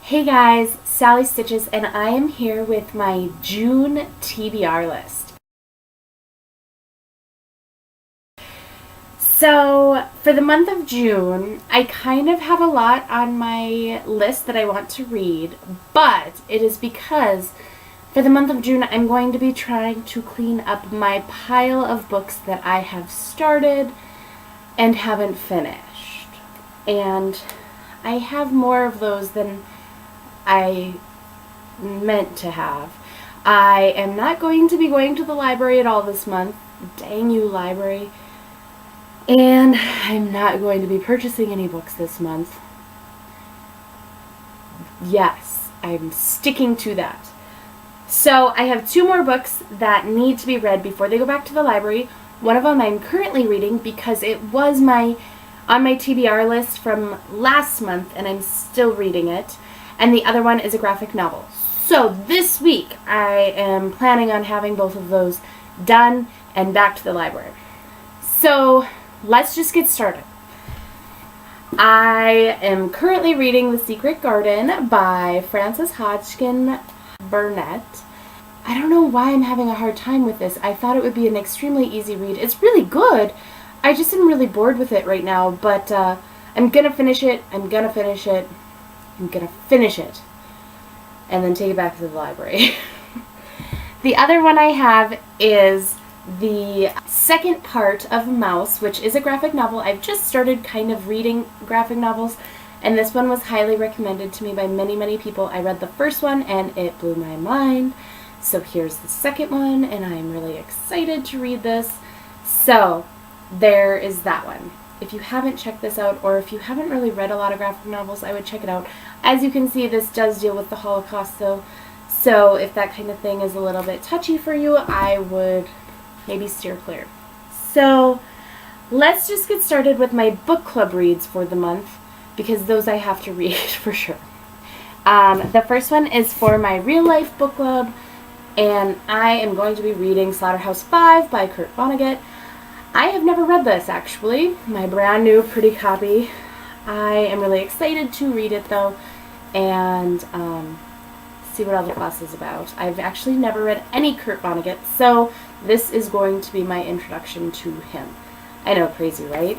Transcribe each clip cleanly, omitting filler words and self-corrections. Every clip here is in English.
Hey guys, Sally Stitches, and I am here with my June TBR list. So, for the month of June, I kind of have a lot on my list that I want to read, but it is because for the month of June, I'm going to be trying to clean up my pile of books that I have started and haven't finished. And I have more of those than I meant to have. I am not going to be going to the library at all this month. Dang you, library. And I'm not going to be purchasing any books this month. Yes, I'm sticking to that. So I have 2 more books that need to be read before they go back to the library. One of them I'm currently reading because it was on my TBR list from last month and I'm still reading it. And the other one is a graphic novel. So this week I am planning on having both of those done and back to the library. So let's just get started. I am currently reading The Secret Garden by Frances Hodgkin Burnett. I don't know why I'm having a hard time with this. I thought it would be an extremely easy read. It's really good. I just am really bored with it right now, but I'm gonna finish it. I'm gonna finish it, and then take it back to the library. The other one I have is the second part of Mouse, which is a graphic novel. I've just started kind of reading graphic novels, and this one was highly recommended to me by many, many people. I read the first one, and it blew my mind. So here's the second one, and I'm really excited to read this. So there is that one. If you haven't checked this out, or if you haven't really read a lot of graphic novels, I would check it out. As you can see, this does deal with the Holocaust, though. So if that kind of thing is a little bit touchy for you, I would maybe steer clear. So let's just get started with my book club reads for the month, because those I have to read for sure. The first one is for my real life book club, and I am going to be reading Slaughterhouse V by Kurt Vonnegut. I have never read this, actually. My brand new pretty copy. I am really excited to read it, though, and see what all the fuss is about. I've actually never read any Kurt Vonnegut, so this is going to be my introduction to him. I know, crazy, right?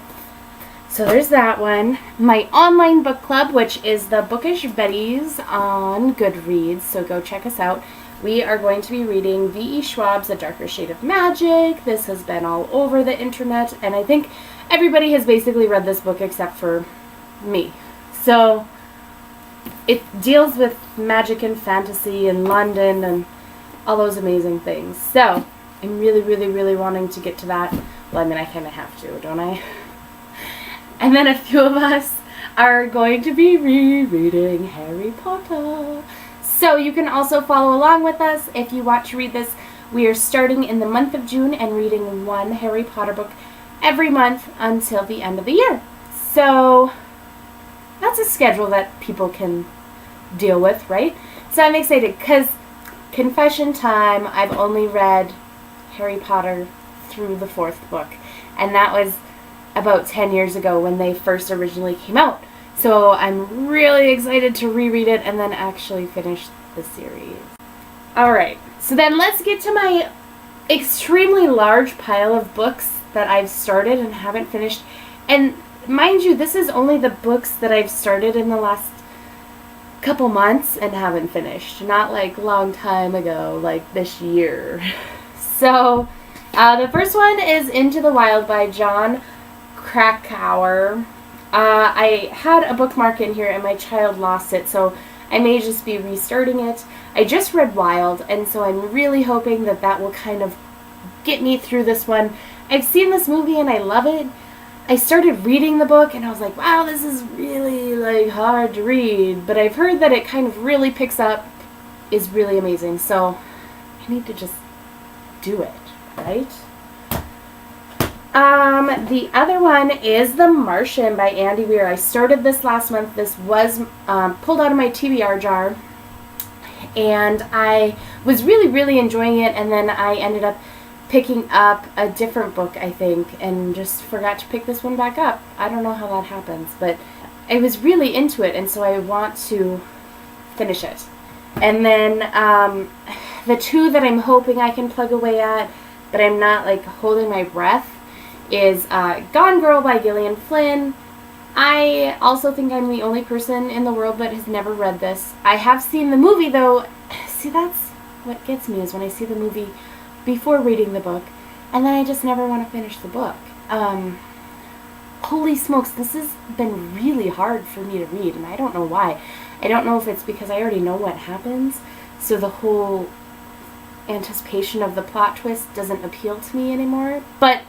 So there's that one. My online book club, which is the Bookish Betties on Goodreads, so go check us out. We are going to be reading V.E. Schwabs' A Darker Shade of Magic. This has been all over the internet, and I think everybody has basically read this book except for me. So it deals with magic and fantasy and London and all those amazing things. So I'm really, really, really wanting to get to that. Well, I mean, I kind of have to, don't I? And then a few of us are going to be rereading Harry Potter. So you can also follow along with us if you want to read this. We are starting in the month of June and reading one Harry Potter book every month until the end of the year. So that's a schedule that people can deal with, right? So I'm excited because, confession time, I've only read Harry Potter through the 4th book. And that was about 10 years ago when they first originally came out. So I'm really excited to reread it and then actually finish the series. Alright, so then let's get to my extremely large pile of books that I've started and haven't finished. And mind you, this is only the books that I've started in the last couple months and haven't finished. Not like long time ago, like this year. So the first one is Into the Wild by John Krakauer. I had a bookmark in here and my child lost it, so I may just be restarting it. I just read Wild, and so I'm really hoping that that will kind of get me through this one. I've seen this movie and I love it. I started reading the book and I was like, wow, this is really like hard to read, but I've heard that it kind of really picks up, is really amazing, so I need to just do it, right? The other one is The Martian by Andy Weir. I started this last month. This was pulled out of my TBR jar, and I was really, really enjoying it, and then I ended up picking up a different book, I think, and just forgot to pick this one back up. I don't know how that happens, but I was really into it, and so I want to finish it. And then the two that I'm hoping I can plug away at, but I'm not like holding my breath, is Gone Girl by Gillian Flynn. I also think I'm the only person in the world that has never read this. I have seen the movie though. See, that's what gets me, is when I see the movie before reading the book, and then I just never want to finish the book. Holy smokes, this has been really hard for me to read, and I don't know why. I don't know if it's because I already know what happens, so the whole anticipation of the plot twist doesn't appeal to me anymore, but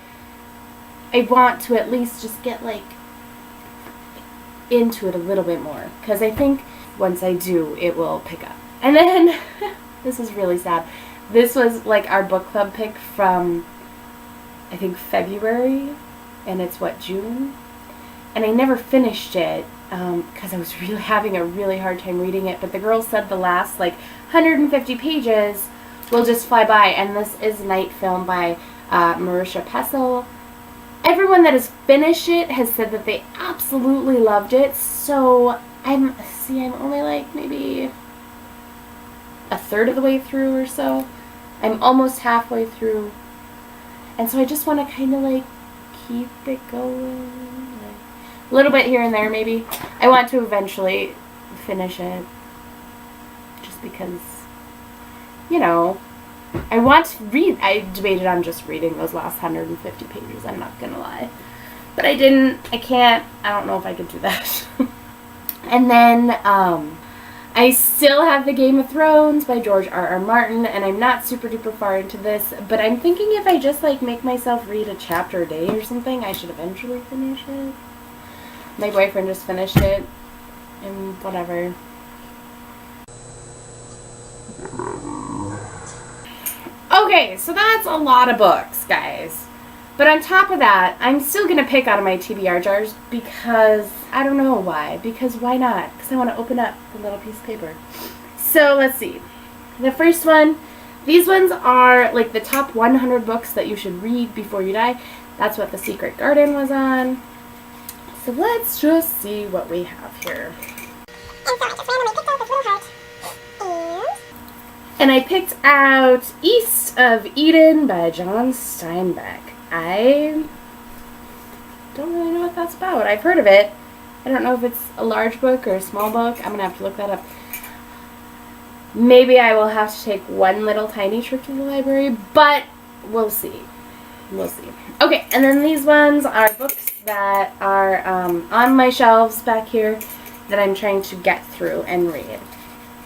I want to at least just get like into it a little bit more, because I think once I do, it will pick up. And then, this is really sad, this was like our book club pick from, I think, February, and it's what, June? And I never finished it, because I was really having a really hard time reading it, but the girls said the last like 150 pages will just fly by, and this is Night Film by Marisha Pessel. Everyone that has finished it has said that they absolutely loved it, so I'm only like maybe a third of the way through or so. I'm almost halfway through, and so I just want to kind of like keep it going, like, a little bit here and there maybe. I want to eventually finish it, just because, you know, I want to read. I debated on just reading those last 150 pages, I'm not gonna lie. But I didn't, I can't, I don't know if I could do that. And then, I still have the Game of Thrones by George R.R. Martin, and I'm not super duper far into this, but I'm thinking if I just like make myself read a chapter a day or something, I should eventually finish it. My boyfriend just finished it, and whatever. Okay, so that's a lot of books, guys. But on top of that, I'm still going to pick out of my TBR jars because, I don't know why. Because why not? Because I want to open up the little piece of paper. So, let's see. The first one, these ones are like the top 100 books that you should read before you die. That's what The Secret Garden was on. So let's just see what we have here. And I picked out East of Eden by John Steinbeck. I don't really know what that's about. I've heard of it. I don't know if it's a large book or a small book. I'm going to have to look that up. Maybe I will have to take one little tiny trip to the library, but we'll see. We'll see. Okay, and then these ones are books that are on my shelves back here that I'm trying to get through and read,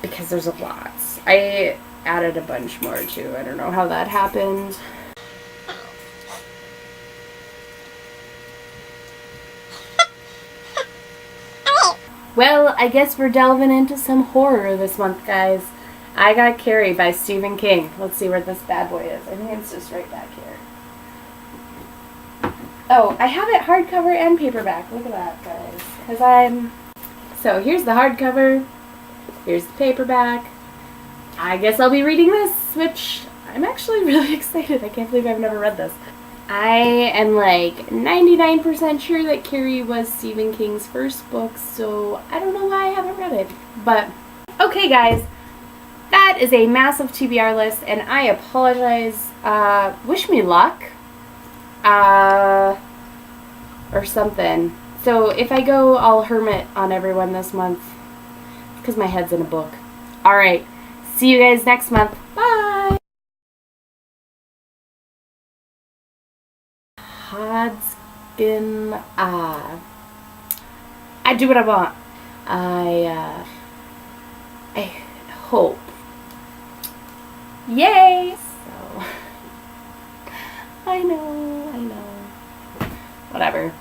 because there's a lot. I added a bunch more too. I don't know how that happened. Well, I guess we're delving into some horror this month, guys. I Got Carrie by Stephen King. Let's see where this bad boy is. I think it's just right back here. Oh, I have it hardcover and paperback. Look at that, guys. So here's the hardcover. Here's the paperback. I guess I'll be reading this, which I'm actually really excited. I can't believe I've never read this. I am like 99% sure that Carrie was Stephen King's first book, so I don't know why I haven't read it. But, okay guys, that is a massive TBR list, and I apologize. Wish me luck. Or something. So if I go all hermit on everyone this month, it's because my head's in a book. Alright, see you guys next month. Bye! Hodskin, I do what I want. I hope. Yay! So, I know. Whatever.